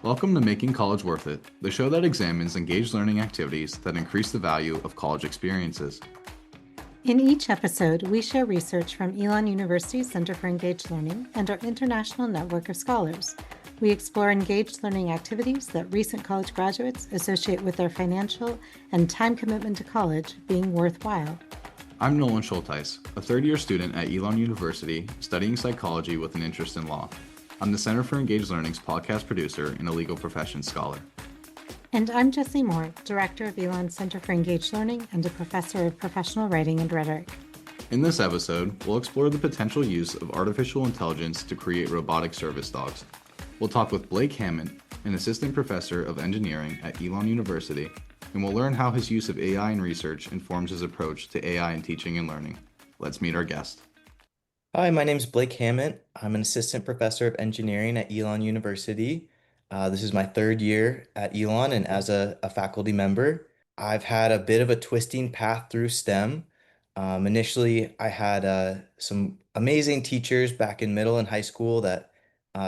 Welcome to Making College Worth It, the show that examines engaged learning activities that increase the value of college experiences. In each episode, we share research from Elon University's Center for Engaged Learning and our international network of scholars. We explore engaged learning activities that recent college graduates associate with their financial and time commitment to college being worthwhile. I'm Nolan Schultheis, a third-year student at Elon University studying psychology with an interest in law. I'm the Center for Engaged Learning's podcast producer and a legal professions scholar. And I'm Jessie Moore, director of Elon's Center for Engaged Learning and a professor of professional writing and rhetoric. In this episode, we'll explore the potential use of artificial intelligence to create robotic service dogs. We'll talk with Blake Hament, an assistant professor of engineering at Elon University, and we'll learn how his use of AI in research informs his approach to AI in teaching and learning. Let's meet our guest. Hi, my name is Blake Hament. I'm an assistant professor of engineering at Elon University. This is my third year at Elon, and as a faculty member, I've had a bit of a twisting path through STEM. Initially, I had some amazing teachers back in middle and high school that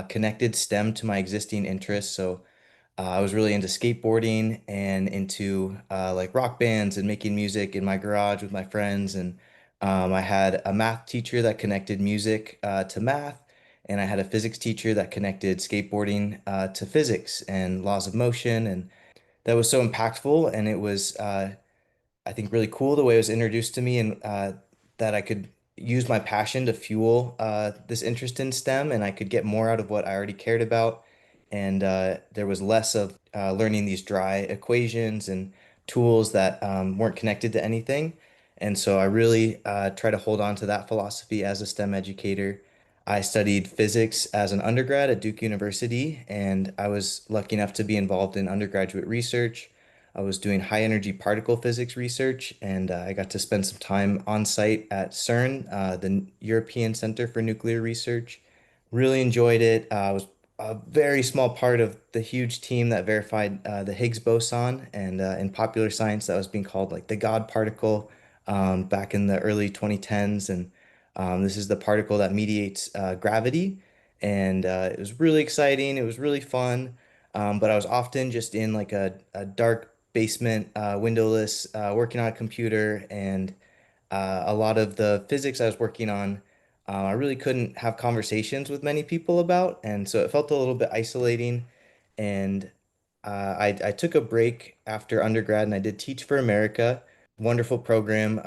connected STEM to my existing interests. So I was really into skateboarding and into like rock bands and making music in my garage with my friends. And I had a math teacher that connected music to math, and I had a physics teacher that connected skateboarding to physics and laws of motion. And that was so impactful. And it was, I think, really cool the way it was introduced to me, and that I could use my passion to fuel this interest in STEM, and I could get more out of what I already cared about. And there was less of learning these dry equations and tools that weren't connected to anything. And so I really try to hold on to that philosophy as a STEM educator. I studied physics as an undergrad at Duke University, and I was lucky enough to be involved in undergraduate research. I was doing high energy particle physics research, and I got to spend some time on site at CERN, the European Center for Nuclear Research. Really enjoyed it. I was a very small part of the huge team that verified the Higgs boson, and in popular science, that was being called like the God particle back in the early 2010s. And this is the particle that mediates gravity. And it was really exciting. It was really fun. But I was often just in like a dark basement, windowless, working on a computer. And a lot of the physics I was working on, I really couldn't have conversations with many people about. And so it felt a little bit isolating. And I took a break after undergrad, and I did Teach for America. Wonderful program.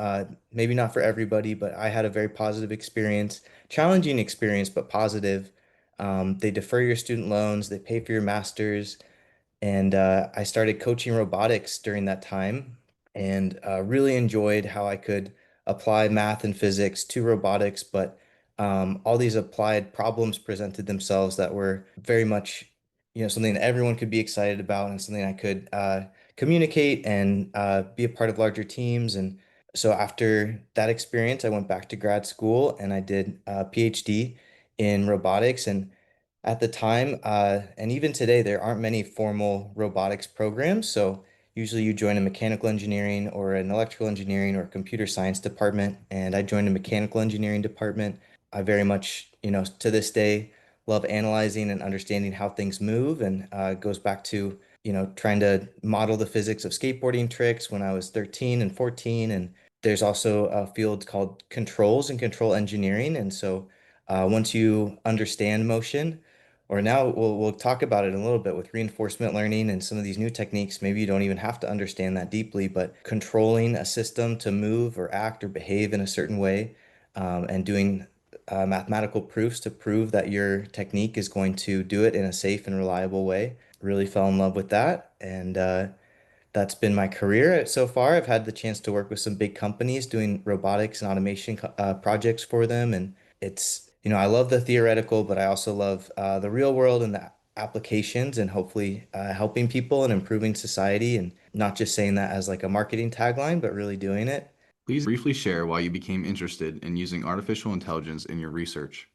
Maybe not for everybody, but I had a very positive experience, challenging experience, but positive. They defer your student loans, they pay for your master's. And I started coaching robotics during that time, and really enjoyed how I could apply math and physics to robotics. But all these applied problems presented themselves that were very much, something that everyone could be excited about, and something I could communicate and be a part of larger teams. And so after that experience, I went back to grad school and I did a PhD in robotics. And at the time, and even today, there aren't many formal robotics programs. So usually you join a mechanical engineering or an electrical engineering or computer science department. And I joined a mechanical engineering department. I very much, to this day, love analyzing and understanding how things move. And it goes back to, trying to model the physics of skateboarding tricks when I was 13 and 14. And there's also a field called controls and control engineering. And so once you understand motion, or now we'll talk about it in a little bit with reinforcement learning and some of these new techniques. Maybe you don't even have to understand that deeply, but controlling a system to move or act or behave in a certain way, and doing mathematical proofs to prove that your technique is going to do it in a safe and reliable way. Really fell in love with that, and that's been my career so far. I've had the chance to work with some big companies doing robotics and automation projects for them. And it's, I love the theoretical, but I also love the real world and the applications, and hopefully helping people and improving society, and not just saying that as like a marketing tagline, but really doing it. Please briefly share why you became interested in using artificial intelligence in your research.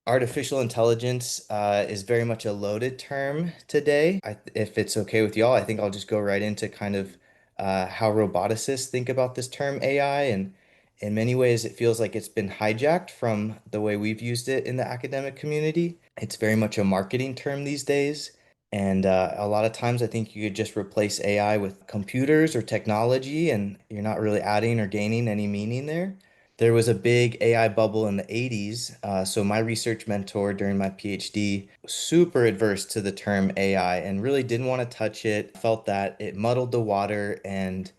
Artificial intelligence is very much a loaded term today. If it's okay with y'all, I think I'll just go right into kind of how roboticists think about this term AI. And in many ways, it feels like it's been hijacked from the way we've used it in the academic community. It's very much a marketing term these days. And a lot of times, I think you could just replace AI with computers or technology, and you're not really adding or gaining any meaning there. There was a big AI bubble in the 80s. So, my research mentor during my PhD was super adverse to the term AI and really didn't want to touch it, felt that it muddled the water and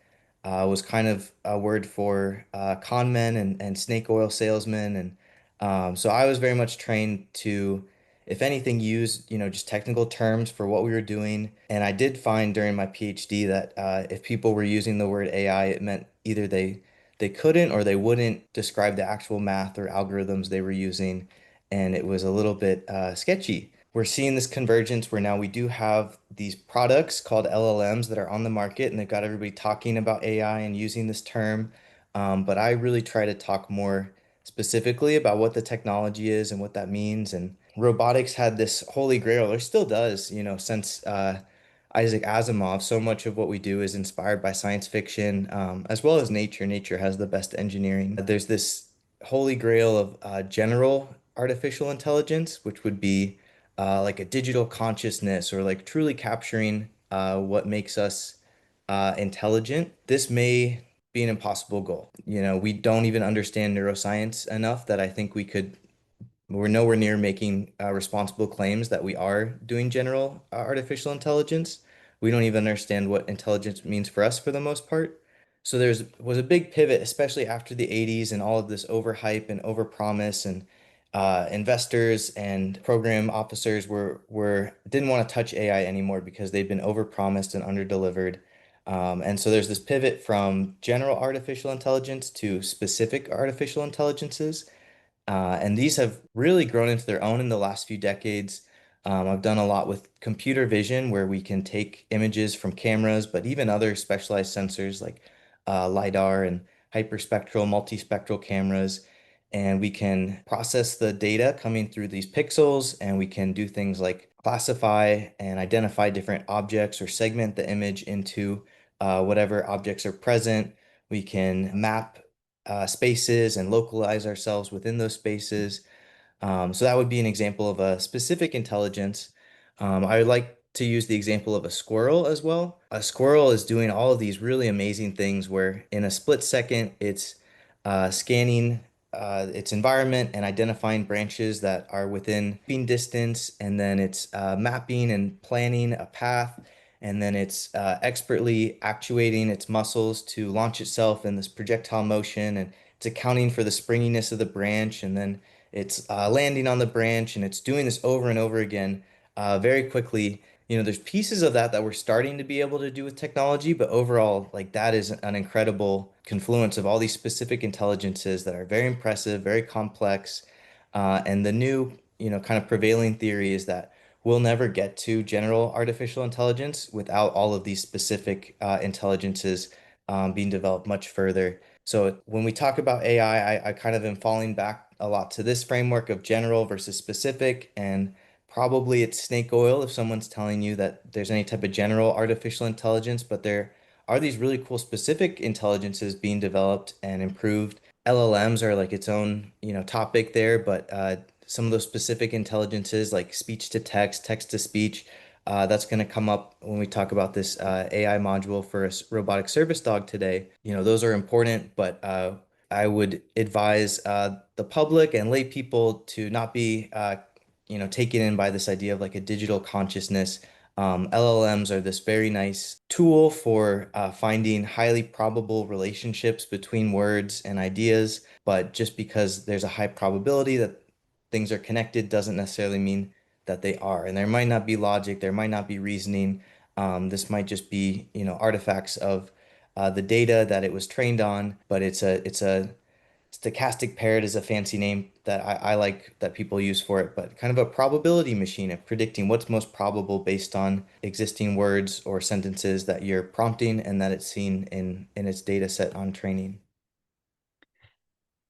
was kind of a word for con men and snake oil salesmen. And so, I was very much trained to if anything, use, just technical terms for what we were doing. And I did find during my PhD that if people were using the word AI, it meant either they couldn't or they wouldn't describe the actual math or algorithms they were using, and it was a little bit sketchy. We're seeing this convergence where now we do have these products called LLMs that are on the market, and they've got everybody talking about AI and using this term. But I really try to talk more specifically about what the technology is and what that means. And robotics had this holy grail, or still does, since Isaac Asimov. So much of what we do is inspired by science fiction, as well as nature. Nature has the best engineering. There's this holy grail of general artificial intelligence, which would be like a digital consciousness or like truly capturing what makes us intelligent. This may be an impossible goal. We don't even understand neuroscience enough that I think we're nowhere near making responsible claims that we are doing general artificial intelligence. We don't even understand what intelligence means for us for the most part. So there's was a big pivot, especially after the 80s and all of this overhype and overpromise, and investors and program officers were didn't want to touch AI anymore because they'd been overpromised and underdelivered. And so there's this pivot from general artificial intelligence to specific artificial intelligences. And these have really grown into their own in the last few decades. I've done a lot with computer vision, where we can take images from cameras, but even other specialized sensors like LiDAR and hyperspectral, multispectral cameras. And we can process the data coming through these pixels, and we can do things like classify and identify different objects or segment the image into whatever objects are present. We can map spaces and localize ourselves within those spaces. So that would be an example of a specific intelligence. I would like to use the example of a squirrel as well. A squirrel is doing all of these really amazing things where in a split second it's scanning its environment and identifying branches that are within being distance, and then it's mapping and planning a path, and then it's expertly actuating its muscles to launch itself in this projectile motion, and it's accounting for the springiness of the branch, and then it's landing on the branch, and it's doing this over and over again very quickly. There's pieces of that we're starting to be able to do with technology, but overall, like that is an incredible confluence of all these specific intelligences that are very impressive, very complex. And the new, kind of prevailing theory is that we'll never get to general artificial intelligence without all of these specific intelligences being developed much further. So when we talk about AI, I kind of am falling back a lot to this framework of general versus specific, and probably it's snake oil if someone's telling you that there's any type of general artificial intelligence, but there are these really cool specific intelligences being developed and improved. LLMs are like its own, topic there, but some of those specific intelligences like speech to text, text to speech, that's going to come up when we talk about this AI module for a robotic service dog today. Those are important, but I would advise the public and lay people to not be, taken in by this idea of like a digital consciousness. LLMs are this very nice tool for finding highly probable relationships between words and ideas, but just because there's a high probability that things are connected doesn't necessarily mean that they are. And there might not be logic, there might not be reasoning. This might just be, artifacts of the data that it was trained on, but it's a stochastic parrot is a fancy name that I like that people use for it, but kind of a probability machine of predicting what's most probable based on existing words or sentences that you're prompting and that it's seen in its data set on training.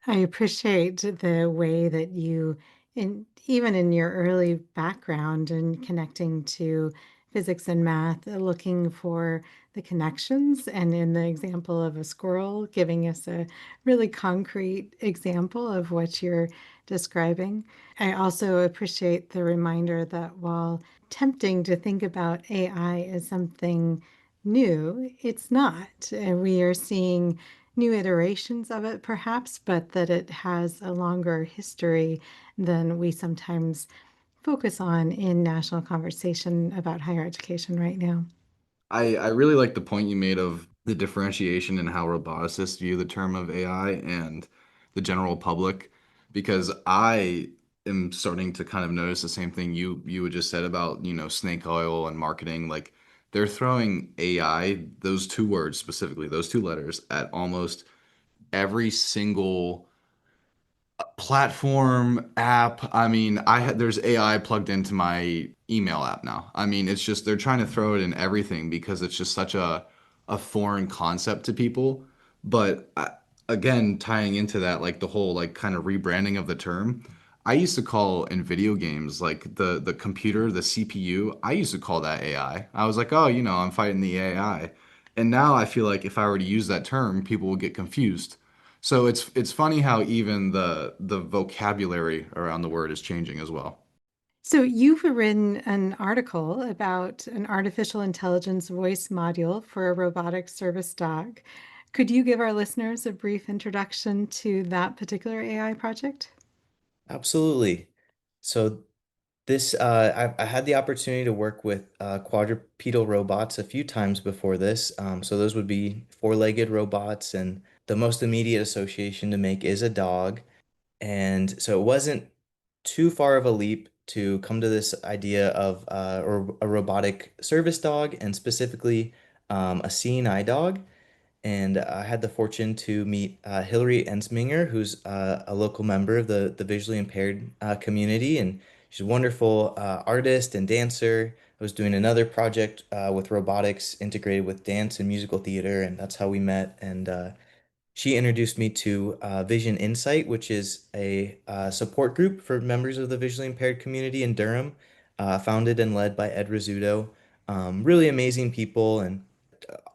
I appreciate the way that you, even in your early background and connecting to physics and math, looking for the connections, and in the example of a squirrel, giving us a really concrete example of what you're describing. I also appreciate the reminder that while tempting to think about AI as something new, it's not. And we are seeing new iterations of it, perhaps, but that it has a longer history than we sometimes focus on in national conversation about higher education right now. I really like the point you made of the differentiation and how roboticists view the term of AI and the general public, because I am starting to kind of notice the same thing you had just said about, snake oil and marketing. Like they're throwing AI, those two words specifically, those two letters, at almost every single platform app. I mean, there's AI plugged into my email app now. I mean, it's just they're trying to throw it in everything because it's just such a foreign concept to people. But again, tying into that, like the whole like kind of rebranding of the term, I used to call in video games like the computer, the CPU. I used to call that AI. I was like, oh, I'm fighting the AI. And now I feel like if I were to use that term, people will get confused. So it's funny how even the vocabulary around the word is changing as well. So, you've written an article about an artificial intelligence voice module for a robotic service dog. Could you give our listeners a brief introduction to that particular AI project? Absolutely. So I had the opportunity to work with quadrupedal robots a few times before this. So those would be four-legged robots, and the most immediate association to make is a dog. And so it wasn't too far of a leap to come to this idea of or a robotic service dog, and specifically a seeing eye dog. And I had the fortune to meet Hillary Ensminger, who's a local member of the visually impaired community, and she's a wonderful artist and dancer. I was doing another project with robotics integrated with dance and musical theater, and that's how we met. And she introduced me to Vision Insight, which is a support group for members of the visually impaired community in Durham, founded and led by Ed Rizzuto. Really amazing people, and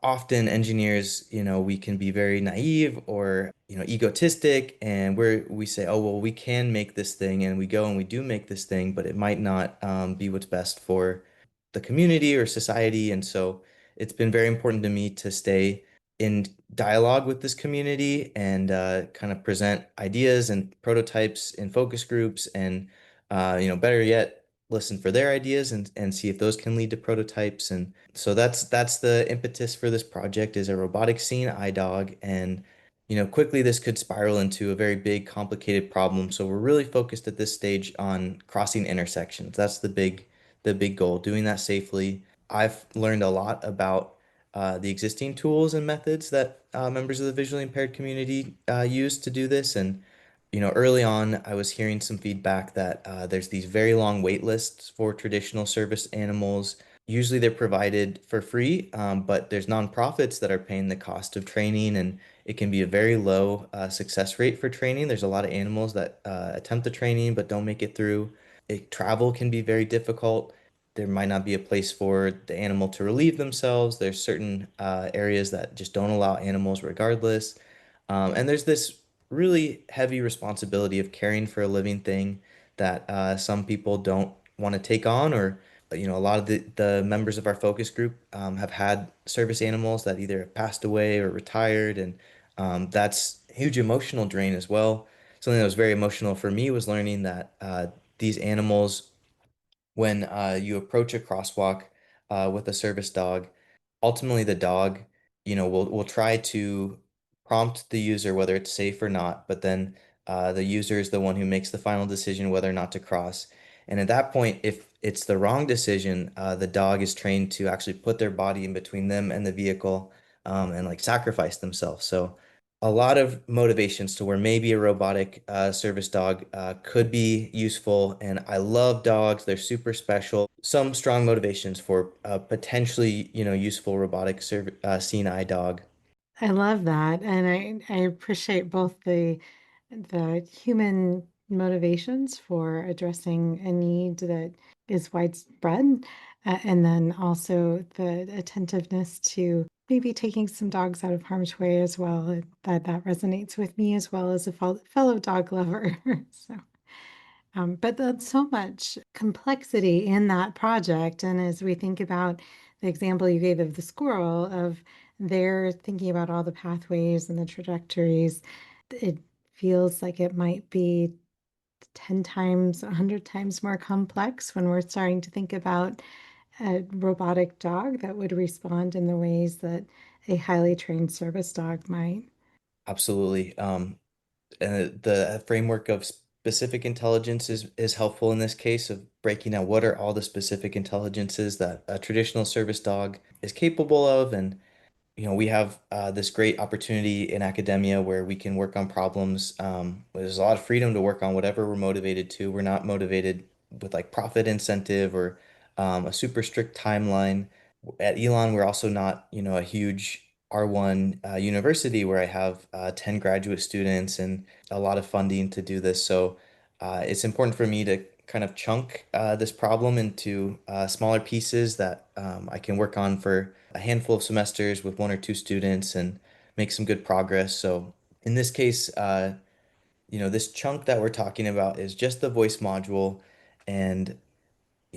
often engineers, we can be very naive or, egotistic, and we say, oh, well, we can make this thing, and we go and we do make this thing, but it might not be what's best for the community or society. And so it's been very important to me to stay in dialogue with this community and kind of present ideas and prototypes in focus groups and, better yet, listen for their ideas and see if those can lead to prototypes. And so that's the impetus for this project is a robotic seeing eye dog. And, quickly this could spiral into a very big, complicated problem. So we're really focused at this stage on crossing intersections. That's the big goal, doing that safely. I've learned a lot about the existing tools and methods that members of the visually impaired community use to do this. And early on, I was hearing some feedback that there's these very long wait lists for traditional service animals. Usually they're provided for free, but there's nonprofits that are paying the cost of training, and it can be a very low success rate for training. There's a lot of animals that attempt the training but don't make it through. Travel can be very difficult. There might not be a place for the animal to relieve themselves. There's certain areas that just don't allow animals regardless. And there's this really heavy responsibility of caring for a living thing that some people don't want to take on, or a lot of the members of our focus group have had service animals that either have passed away or retired, and that's a huge emotional drain as well. Something that was very emotional for me was learning that these animals, when you approach a crosswalk with a service dog, ultimately the dog, will try to prompt the user whether it's safe or not, but then the user is the one who makes the final decision whether or not to cross. And at that point, if it's the wrong decision, the dog is trained to actually put their body in between them and the vehicle and like sacrifice themselves. So a lot of motivations to where maybe a robotic service dog could be useful. And I love dogs. They're super special. Some strong motivations for potentially, useful robotic seeing eye dog. I love that. And I appreciate both the human motivations for addressing a need that is widespread, and then also the attentiveness to maybe taking some dogs out of harm's way as well. That resonates with me as well as a fellow dog lover. So. But there's so much complexity in that project. And as we think about the example you gave of the squirrel, of they're thinking about all the pathways and the trajectories, it feels like it might be 10 times, 100 times more complex when we're starting to think about a robotic dog that would respond in the ways that a highly trained service dog might. Absolutely. The framework of specific intelligence is helpful in this case of breaking out what are all the specific intelligences that a traditional service dog is capable of. And we have this great opportunity in academia where we can work on problems. There's a lot of freedom to work on whatever we're motivated to. We're not motivated with like profit incentive or a super strict timeline. At Elon, we're also not, a huge R1 university where I have 10 graduate students and a lot of funding to do this. So it's important for me to kind of chunk this problem into smaller pieces that I can work on for a handful of semesters with one or two students and make some good progress. So in this case, this chunk that we're talking about is just the voice module. And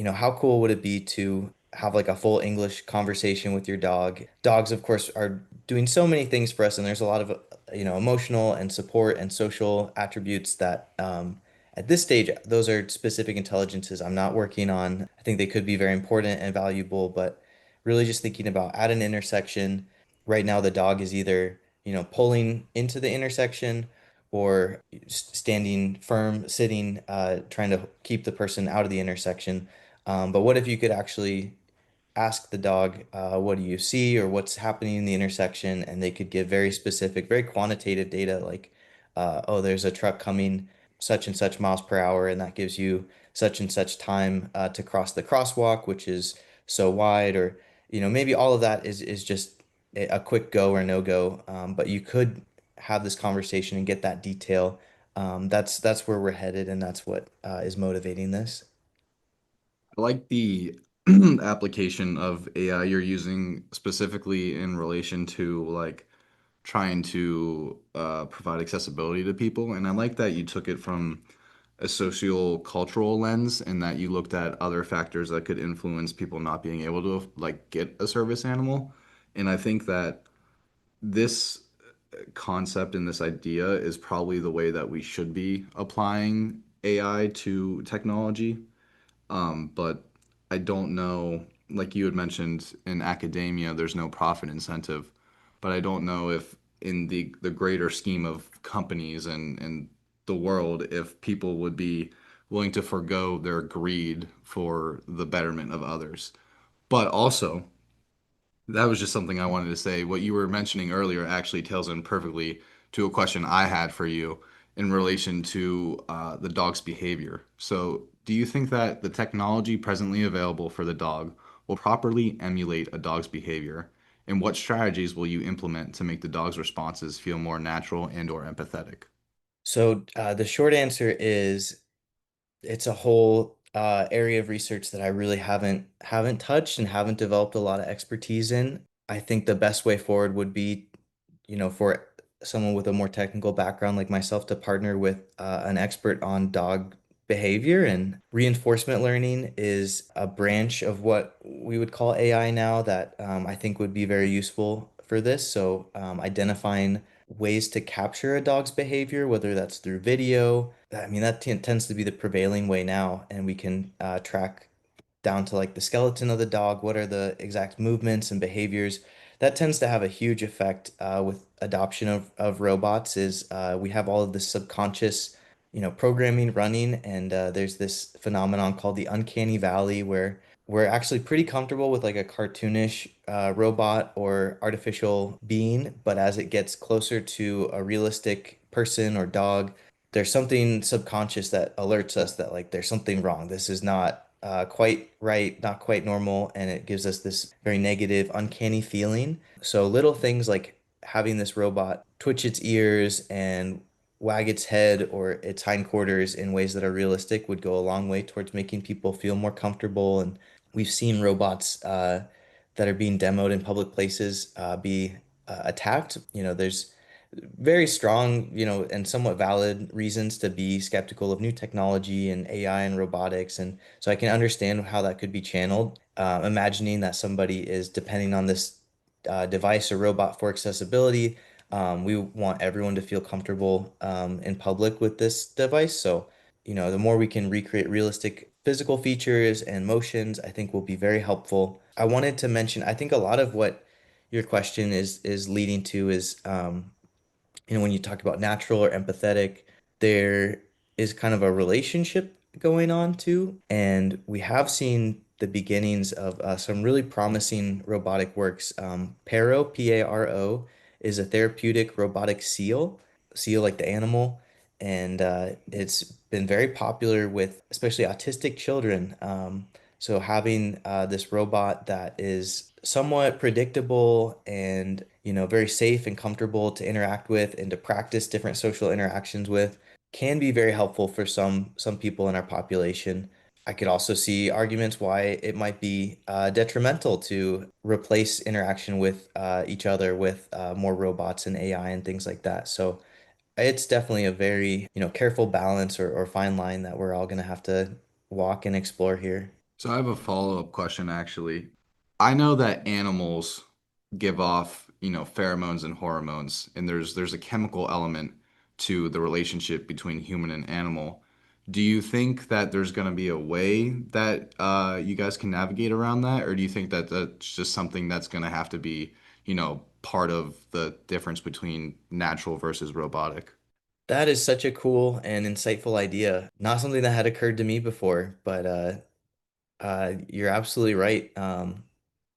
how cool would it be to have like a full English conversation with your dog? Dogs, of course, are doing so many things for us, and there's a lot of, emotional and support and social attributes that, at this stage, those are specific intelligences I'm not working on. I think they could be very important and valuable, but really just thinking about at an intersection, right now the dog is either, pulling into the intersection or standing firm, sitting, trying to keep the person out of the intersection. But what if you could actually ask the dog, what do you see or what's happening in the intersection? And they could give very specific, very quantitative data like, oh, there's a truck coming such and such miles per hour, and that gives you such and such time to cross the crosswalk, which is so wide, or maybe all of that is just a quick go or no go. But you could have this conversation and get that detail. That's where we're headed, and that's what is motivating this. I like the application of AI you're using specifically in relation to like trying to provide accessibility to people. And I like that you took it from a socio-cultural lens and that you looked at other factors that could influence people not being able to like get a service animal. And I think that this concept and this idea is probably the way that we should be applying AI to technology. But I don't know, like you had mentioned in academia, there's no profit incentive, but I don't know if in the greater scheme of companies and the world, if people would be willing to forego their greed for the betterment of others. But also, that was just something I wanted to say. What you were mentioning earlier actually tails in perfectly to a question I had for you in relation to the dog's behavior. So, do you think that the technology presently available for the dog will properly emulate a dog's behavior? And what strategies will you implement to make the dog's responses feel more natural and or empathetic? So the short answer is it's a whole area of research that I really haven't touched and haven't developed a lot of expertise in. I think the best way forward would be, for someone with a more technical background like myself to partner with an expert on dog behavior. And reinforcement learning is a branch of what we would call AI now that I think would be very useful for this. So identifying ways to capture a dog's behavior, whether that's through video. I mean, that tends to be the prevailing way now, and we can track down to like the skeleton of the dog, what are the exact movements and behaviors. That tends to have a huge effect with adoption of robots is we have all of this subconscious, programming running, and there's this phenomenon called the uncanny valley where we're actually pretty comfortable with like a cartoonish robot or artificial being, but as it gets closer to a realistic person or dog, there's something subconscious that alerts us that like there's something wrong. This is not quite right, not quite normal, and it gives us this very negative, uncanny feeling. So little things like having this robot twitch its ears and wag its head or its hindquarters in ways that are realistic would go a long way towards making people feel more comfortable. And we've seen robots that are being demoed in public places be attacked. There's very strong, and somewhat valid reasons to be skeptical of new technology and AI and robotics. And so I can understand how that could be channeled. Imagining that somebody is depending on this device or robot for accessibility. We want everyone to feel comfortable in public with this device. So, the more we can recreate realistic physical features and motions, I think will be very helpful. I wanted to mention, I think a lot of what your question is leading to is when you talk about natural or empathetic, there is kind of a relationship going on too. And we have seen the beginnings of some really promising robotic works. Paro, P-A-R-O, is a therapeutic robotic seal like the animal. And it's been very popular with especially autistic children. So having this robot that is somewhat predictable and very safe and comfortable to interact with and to practice different social interactions with can be very helpful for some people in our population. I could also see arguments why it might be detrimental to replace interaction with each other with more robots and AI and things like that. So it's definitely a very, careful balance or fine line that we're all going to have to walk and explore here. So I have a follow-up question actually. I know that animals give off, pheromones and hormones, and there's a chemical element to the relationship between human and animal. Do you think that there's going to be a way that you guys can navigate around that, or do you think that that's just something that's going to have to be, part of the difference between natural versus robotic? That is such a cool and insightful idea. Not something that had occurred to me before, but you're absolutely right.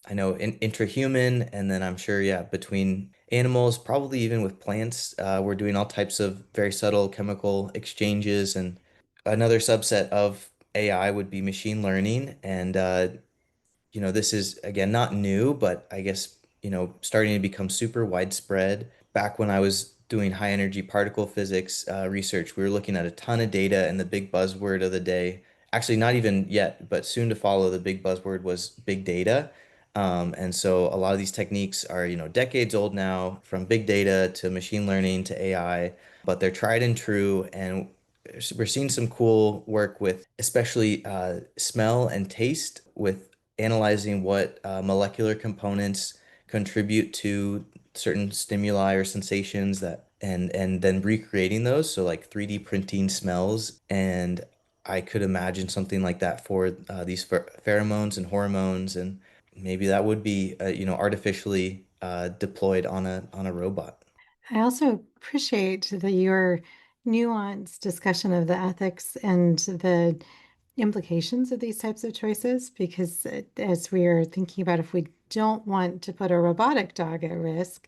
I know intrahuman, and then I'm sure, yeah, between animals, probably even with plants, we're doing all types of very subtle chemical exchanges. And another subset of AI would be machine learning. And this is again not new, but I guess, starting to become super widespread. Back when I was doing high energy particle physics research, we were looking at a ton of data, and the big buzzword of the day, actually not even yet, but soon to follow, the big buzzword was big data. And so a lot of these techniques are, decades old now, from big data to machine learning to AI, but they're tried and true. And we're seeing some cool work with especially smell and taste with analyzing what molecular components contribute to certain stimuli or sensations that and then recreating those. So like 3D printing smells. And I could imagine something like that for these pheromones and hormones. And maybe that would be, artificially deployed on a robot. I also appreciate your nuanced discussion of the ethics and the implications of these types of choices, because as we are thinking about, if we don't want to put a robotic dog at risk,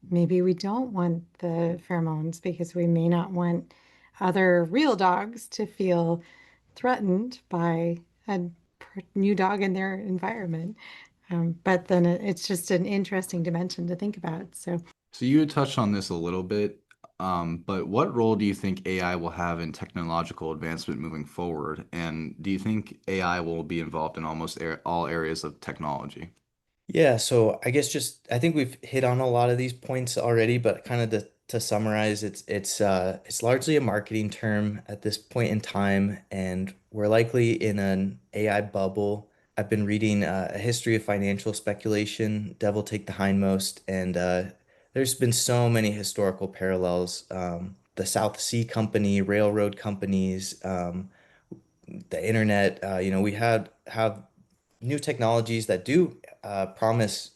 maybe we don't want the pheromones because we may not want other real dogs to feel threatened by a new dog in their environment. But then it's just an interesting dimension to think about. So So you had touched on this a little bit, but what role do you think AI will have in technological advancement moving forward? And do you think AI will be involved in almost all areas of technology? Yeah, so I guess just I think we've hit on a lot of these points already, but kind of to summarize, it's largely a marketing term at this point in time, and we're likely in an AI bubble. I've been reading A History of Financial Speculation, Devil Take the Hindmost, and there's been so many historical parallels. The South Sea Company, railroad companies, the internet. We had have new technologies that do promise,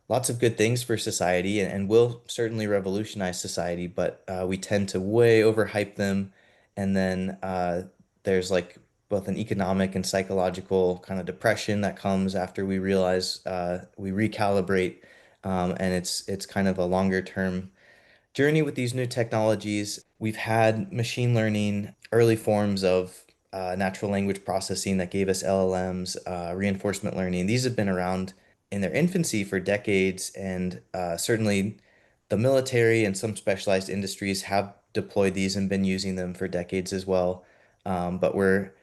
lots of good things for society and will certainly revolutionize society, but we tend to way overhype them. And then there's like both an economic and psychological kind of depression that comes after we realize we recalibrate, and it's kind of a longer term journey with these new technologies. We've had machine learning, early forms of natural language processing that gave us LLMs, reinforcement learning. These have been around in their infancy for decades, and certainly the military and some specialized industries have deployed these and been using them for decades as well. But we're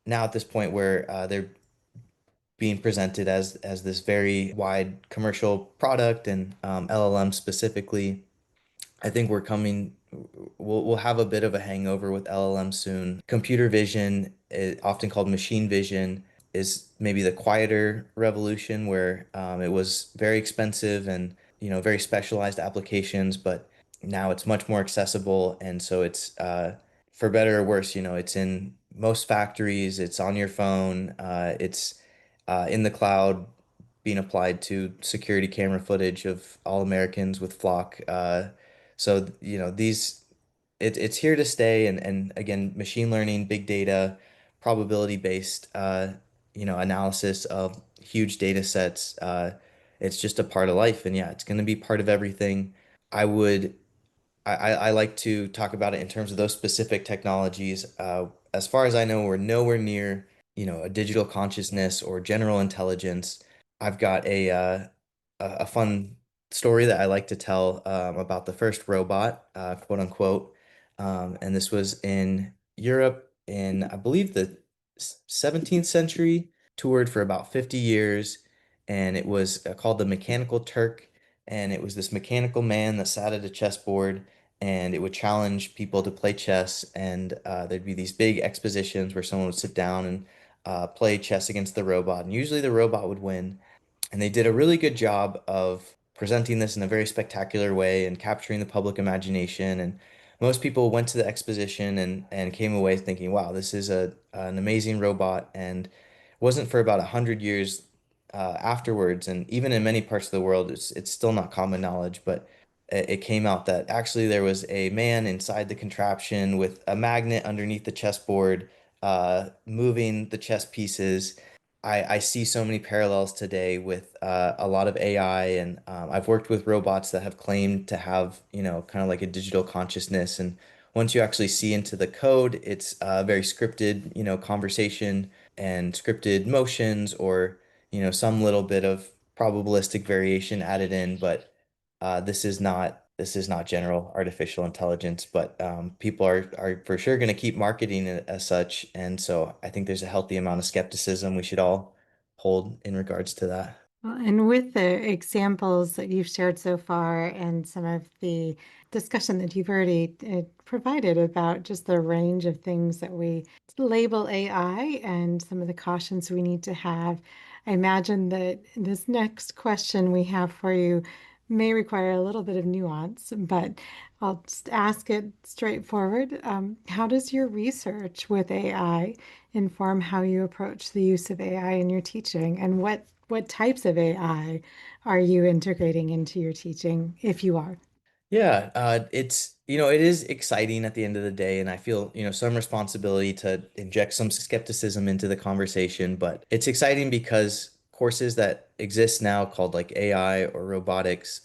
now at this point where they're being presented as this very wide commercial product, and LLM specifically. I think we'll have a bit of a hangover with LLM soon. Computer vision, often called machine vision, is maybe the quieter revolution where it was very expensive and very specialized applications, but now it's much more accessible, and so it's for better or worse, it's in most factories, it's on your phone, it's in the cloud, being applied to security camera footage of all Americans with Flock. So, it's here to stay. And again, machine learning, big data, probability based, analysis of huge data sets. It's just a part of life. And yeah, it's going to be part of everything. I would I like to talk about it in terms of those specific technologies. As far as I know, we're nowhere near, a digital consciousness or general intelligence. I've got a fun story that I like to tell about the first robot, quote unquote. And this was in Europe in, I believe, the 17th century, toured for about 50 years, and it was called the Mechanical Turk. And it was this mechanical man that sat at a chessboard and it would challenge people to play chess. And there'd be these big expositions where someone would sit down and play chess against the robot. And usually the robot would win. And they did a really good job of presenting this in a very spectacular way and capturing the public imagination. And most people went to the exposition and came away thinking, wow, this is an amazing robot. And it wasn't for about 100 years afterwards, and even in many parts of the world, it's still not common knowledge, but it came out that actually there was a man inside the contraption with a magnet underneath the chessboard, moving the chess pieces. I see so many parallels today with a lot of AI, and I've worked with robots that have claimed to have, kind of like a digital consciousness. And once you actually see into the code, it's very scripted, conversation and scripted motions, or some little bit of probabilistic variation added in. But this is not general artificial intelligence. But people are for sure going to keep marketing it as such, and so I think there's a healthy amount of skepticism we should all hold in regards to that. Well, and with the examples that you've shared so far and some of the discussion that you've already provided about just the range of things that we label AI and some of the cautions we need to have, I imagine that this next question we have for you may require a little bit of nuance, but I'll just ask it straightforward. How does your research with AI inform how you approach the use of AI in your teaching, and what types of AI are you integrating into your teaching, if you are? Yeah, it is exciting at the end of the day, and I feel, some responsibility to inject some skepticism into the conversation, but it's exciting because courses that exist now called like AI or robotics,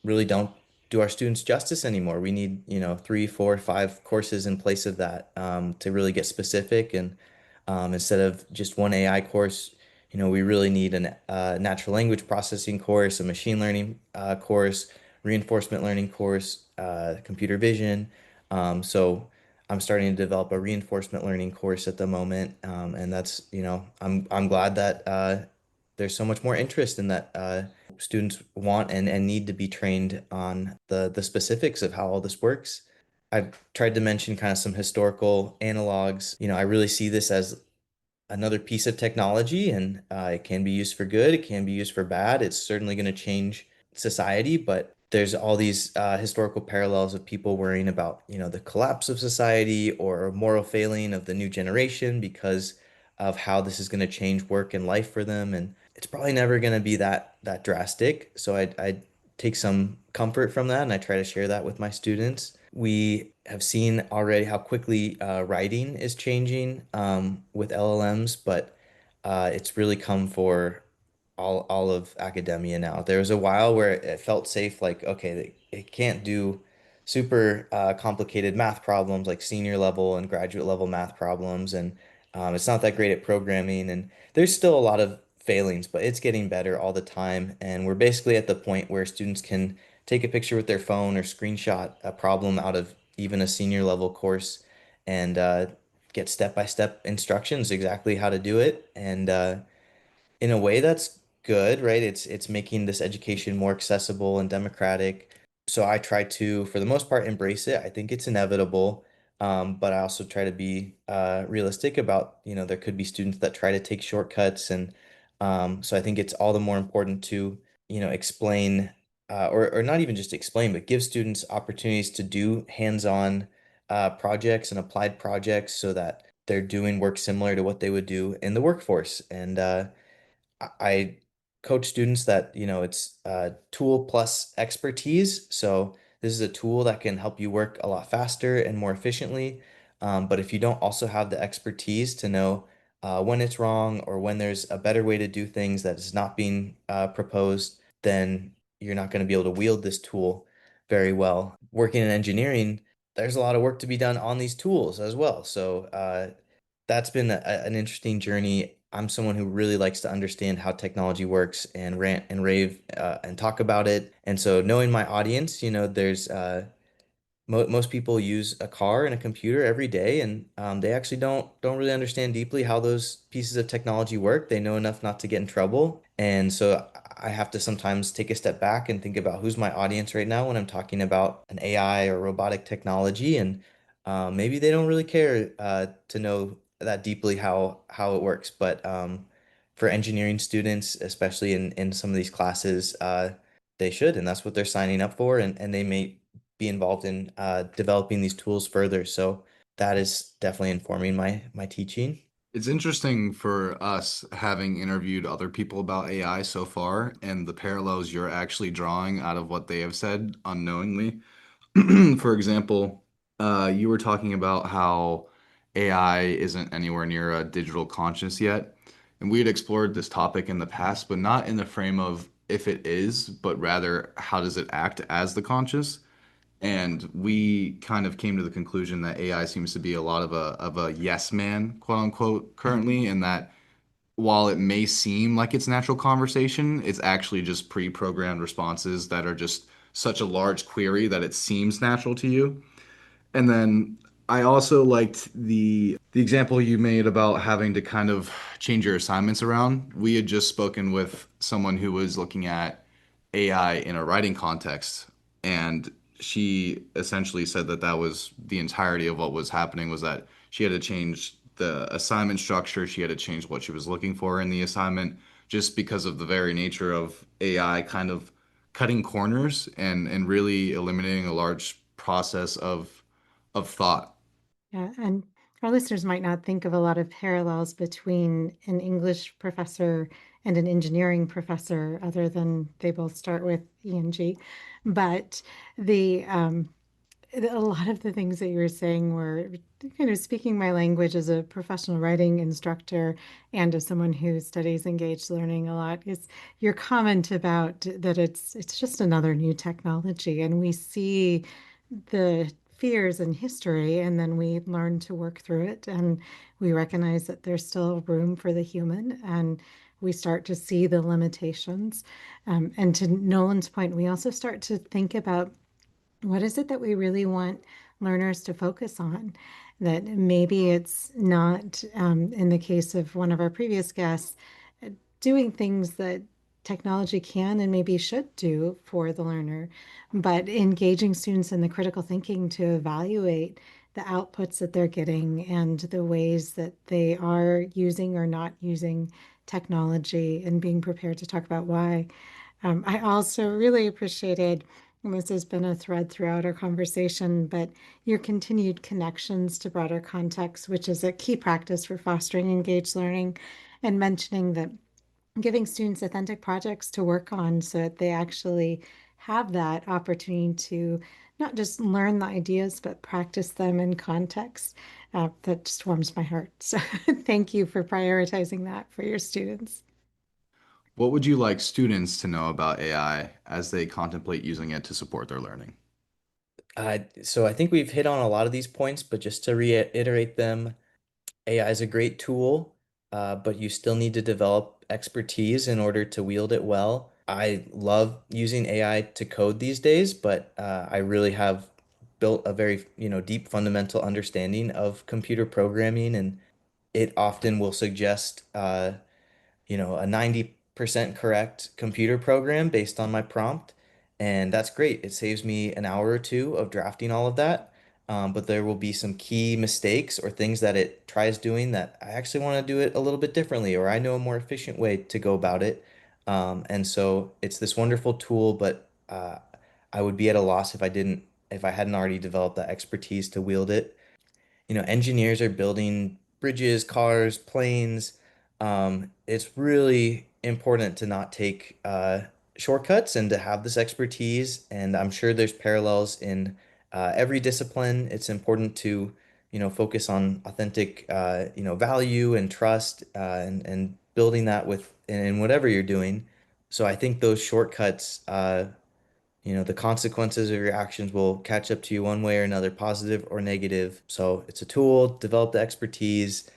really don't do our students justice anymore. We need, three, four, five courses in place of that, to really get specific. And instead of just one AI course, we really need a natural language processing course, a machine learning course, reinforcement learning course, computer vision. So I'm starting to develop a reinforcement learning course at the moment, and that's, I'm glad that there's so much more interest in that. Students want and need to be trained on the specifics of how all this works. I've tried to mention kind of some historical analogs. I really see this as another piece of technology, and it can be used for good, it can be used for bad. It's certainly going to change society, but there's all these historical parallels of people worrying about, the collapse of society or moral failing of the new generation because of how this is going to change work and life for them. And it's probably never going to be that drastic. So I take some comfort from that, and I try to share that with my students. We have seen already how quickly writing is changing with LLMs, but it's really come for all of academia now. There was a while where it felt safe, like, okay, it can't do super complicated math problems like senior level and graduate level math problems, and it's not that great at programming, and there's still a lot of failings, but it's getting better all the time. And we're basically at the point where students can take a picture with their phone or screenshot a problem out of even a senior level course and get step-by-step instructions exactly how to do it. And in a way that's good, right? It's making this education more accessible and democratic. So I try to, for the most part, embrace it. I think it's inevitable, but I also try to be realistic about, there could be students that try to take shortcuts, and so I think it's all the more important to, explain, or not even just explain, but give students opportunities to do hands-on projects and applied projects so that they're doing work similar to what they would do in the workforce. And I coach students that, it's tool plus expertise. So this is a tool that can help you work a lot faster and more efficiently. But if you don't also have the expertise to know when it's wrong or when there's a better way to do things that is not being proposed, then you're not going to be able to wield this tool very well. Working in engineering, there's a lot of work to be done on these tools as well. So that's been an interesting journey. I'm someone who really likes to understand how technology works and rant and rave and talk about it. And so knowing my audience, there's most people use a car and a computer every day, and they actually don't really understand deeply how those pieces of technology work. They know enough not to get in trouble, and so I have to sometimes take a step back and think about who's my audience right now when I'm talking about an AI or robotic technology, and maybe they don't really care to know that deeply how it works, but for engineering students, especially in some of these classes, they should, and that's what they're signing up for, and they may be involved in developing these tools further. So that is definitely informing my teaching. It's interesting for us having interviewed other people about AI so far and the parallels you're actually drawing out of what they have said unknowingly. For example, you were talking about how AI isn't anywhere near a digital conscious yet. And we had explored this topic in the past, but not in the frame of if it is, but rather how does it act as the conscious? And we kind of came to the conclusion that AI seems to be a lot of a yes man, quote unquote, currently, and that while it may seem like it's natural conversation, it's actually just pre-programmed responses that are just such a large query that it seems natural to you. And then I also liked the example you made about having to kind of change your assignments around. We had just spoken with someone who was looking at AI in a writing context, and she essentially said that that was the entirety of what was happening was that she had to change the assignment structure, she had to change what she was looking for in the assignment just because of the very nature of AI kind of cutting corners and really eliminating a large process of thought. Yeah, and our listeners might not think of a lot of parallels between an English professor and an engineering professor, other than they both start with ENG. But the a lot of the things that you were saying were kind of speaking my language as a professional writing instructor and as someone who studies engaged learning a lot. Is your comment about that it's just another new technology, and we see the fears in history, and then we learn to work through it, and we recognize that there's still room for the human, and we start to see the limitations. And to Nolan's point, we also start to think about what is it that we really want learners to focus on? That maybe it's not, in the case of one of our previous guests, doing things that technology can and maybe should do for the learner, but engaging students in the critical thinking to evaluate the outputs that they're getting and the ways that they are using or not using technology, and being prepared to talk about why. I also really appreciated, and this has been a thread throughout our conversation, but your continued connections to broader context, which is a key practice for fostering engaged learning, and mentioning that giving students authentic projects to work on so that they actually have that opportunity to not just learn the ideas, but practice them in context. That just warms my heart. So thank you for prioritizing that for your students. What would you like students to know about AI as they contemplate using it to support their learning? So I think we've hit on a lot of these points, but just to reiterate them, AI is a great tool, but you still need to develop expertise in order to wield it well. I love using AI to code these days, but I really have built a very, deep fundamental understanding of computer programming, and it often will suggest, a 90% correct computer program based on my prompt. And that's great. It saves me an hour or two of drafting all of that. But there will be some key mistakes or things that it tries doing that I actually want to do it a little bit differently, or I know a more efficient way to go about it. And so it's this wonderful tool, but I would be at a loss if I hadn't already developed that expertise to wield it. Engineers are building bridges, cars, planes. It's really important to not take shortcuts and to have this expertise. And I'm sure there's parallels in every discipline. It's important to, focus on authentic, value and trust, and building that in whatever you're doing. So I think those shortcuts, the consequences of your actions will catch up to you one way or another, positive or negative. So it's a tool, develop the expertise,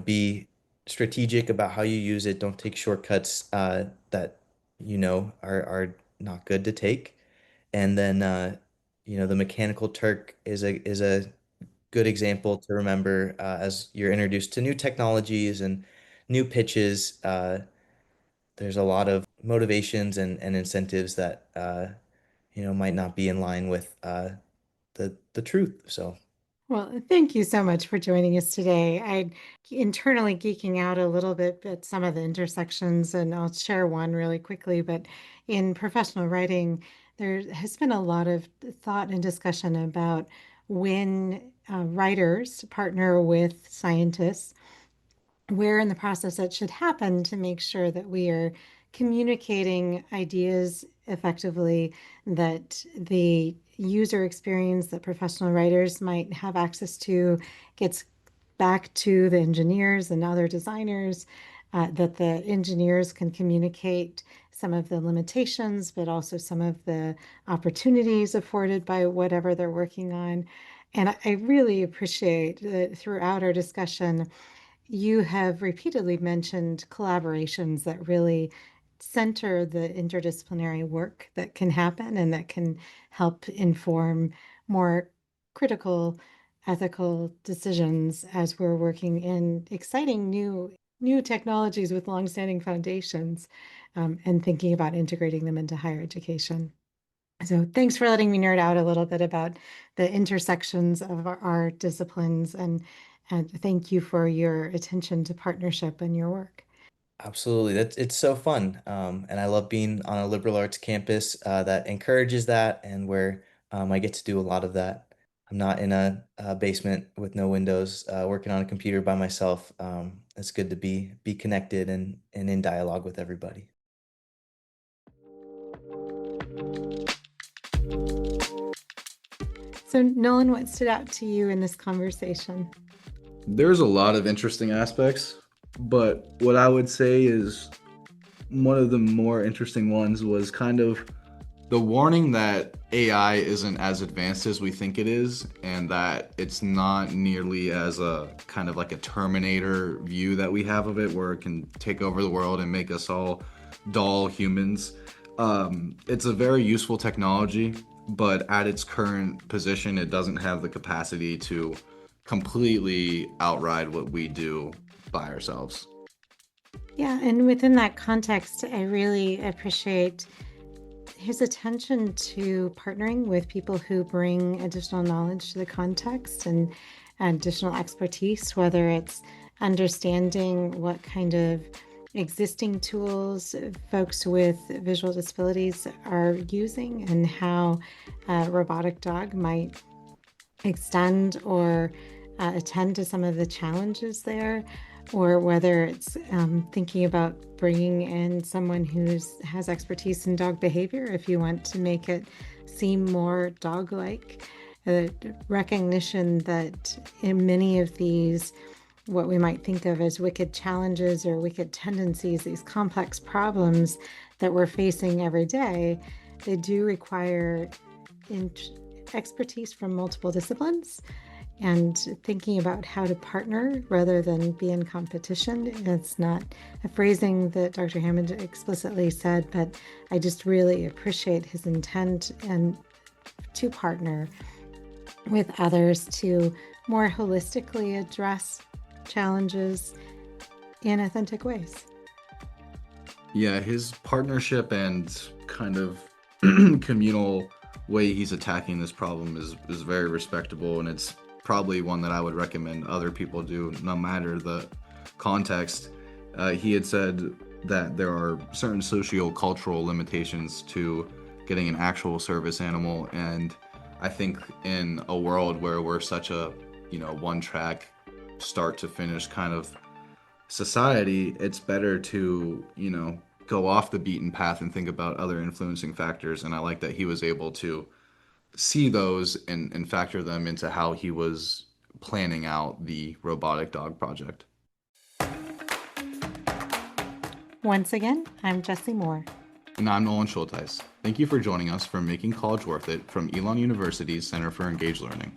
be strategic about how you use it. Don't take shortcuts that are not good to take. And then the Mechanical Turk is a good example to remember as you're introduced to new technologies and new pitches. There's a lot of motivations and incentives that might not be in line with the truth. So Well, thank you so much for joining us today. I internally geeking out a little bit at some of the intersections, and I'll share one really quickly. But in professional writing, there has been a lot of thought and discussion about when writers partner with scientists, where in the process it should happen to make sure that we are communicating ideas effectively, that the user experience that professional writers might have access to gets back to the engineers and other designers, that the engineers can communicate some of the limitations, but also some of the opportunities afforded by whatever they're working on. And I really appreciate that throughout our discussion, you have repeatedly mentioned collaborations that really center the interdisciplinary work that can happen and that can help inform more critical ethical decisions as we're working in exciting new technologies with longstanding foundations, and thinking about integrating them into higher education. So thanks for letting me nerd out a little bit about the intersections of our disciplines, and thank you for your attention to partnership and your work. absolutely, it's so fun, and I love being on a liberal arts campus that encourages that, and where I get to do a lot of that. I'm not in a basement with no windows, working on a computer by myself. It's good to be connected and in dialogue with everybody. So Nolan, what stood out to you in this conversation? There's a lot of interesting aspects, but what I would say is one of the more interesting ones was kind of the warning that AI isn't as advanced as we think it is, and that it's not nearly as a kind of like a Terminator view that we have of it, where it can take over the world and make us all dull humans. It's a very useful technology, but at its current position, it doesn't have the capacity to completely outride what we do by ourselves. Yeah, and within that context, I really appreciate his attention to partnering with people who bring additional knowledge to the context and additional expertise, whether it's understanding what kind of existing tools folks with visual disabilities are using and how a robotic dog might extend or attend to some of the challenges there, or whether it's thinking about bringing in someone who has expertise in dog behavior if you want to make it seem more dog-like. Recognition that in many of these, what we might think of as wicked challenges or wicked tendencies, these complex problems that we're facing every day, they do require expertise from multiple disciplines, and thinking about how to partner rather than be in competition. It's not a phrasing that Dr. Hammond explicitly said, but I just really appreciate his intent and to partner with others to more holistically address challenges in authentic ways. Yeah, his partnership and kind of communal way he's attacking this problem is very respectable, and it's probably one that I would recommend other people do, no matter the context. He had said that there are certain socio-cultural limitations to getting an actual service animal, and I think in a world where we're such a, one track, start to finish kind of society, it's better to, go off the beaten path and think about other influencing factors. And I like that he was able to see those and factor them into how he was planning out the robotic dog project. Once again, I'm Jessie Moore. And I'm Nolan Schultheis. Thank you for joining us for Making College Worth It from Elon University's Center for Engaged Learning.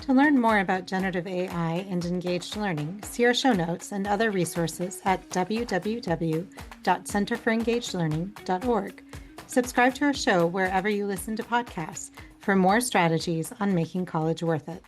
To learn more about generative AI and engaged learning, see our show notes and other resources at www.centerforengagedlearning.org. Subscribe to our show wherever you listen to podcasts for more strategies on making college worth it.